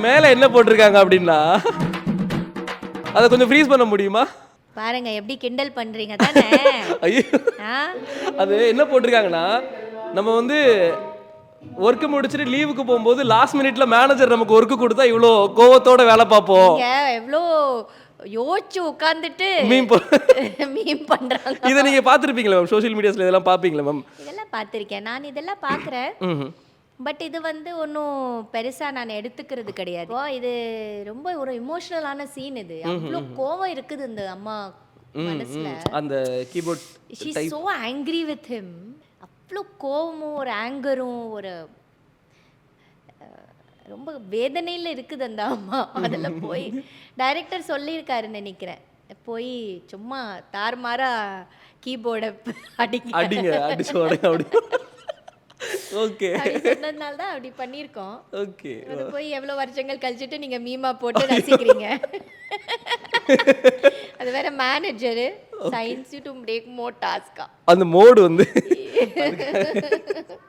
மேல என்ன போட்டிருக்காங்க அப்படின்னா அதை கொஞ்சம் ஃப்ரீஸ் பண்ண முடியுமா? பாருங்க எப்படி கிண்டல் பண்றீங்க தானே. ஐயோ, அது என்ன போட்டிருக்காங்கன்னா, நம்ம வந்து ஒர்க் முடிச்சுட்டு லீவுக்கு போகும்போது லாஸ்ட் மினிட்ல மேனேஜர் நமக்கு ஒர்க் கொடுத்தா இவ்வளோ கோவத்தோட வேலை பார்ப்போம். நீங்க எவ்வளோ யோசிச்சு உட்காந்துட்டு மீம் பண்றாங்க. இதை நீங்க பார்த்துருப்பீங்களா மேம்? சோஷியல் மீடியாஸ்ல இதெல்லாம் பார்ப்பீங்களா மேம்? இதெல்லாம் பார்த்துருக்கேன், நான் இதெல்லாம் பார்க்குறேன். பட் இது வந்து ஒன்றும் பெருசா நான் எடுத்துக்கிறது கிடையாது. இது ரொம்ப ஒரு இமோஷனலான சீன். இது அவ்வளோ கோவம் இருக்குது இந்த அம்மா மனசுல. அந்த keyboard she is so angry with him. அவ்வளோ கோவமும் ஒரு ஆங்கரும் ஒரு ரொம்ப வேதனையில் இருக்குது அந்த அம்மா. அதில் போய் டைரக்டர் சொல்லியிருக்காருன்னு நினைக்கிறேன், போய் சும்மா தாறுமாறா கீபோர்டை அடிங்க அடிச்சு உடைங்க அப்படி. ஓகே, சொன்னதுனால தான் அப்படி பண்ணியிருக்கோம். ஓகே, அது போய் எவ்வளோ வருஷங்கள் கழிச்சுட்டு நீங்கள் மீமா போட்டு ரசிக்கிறீங்க. அது வேற manager science to make more டாஸ்கா. அந்த மோடு வந்து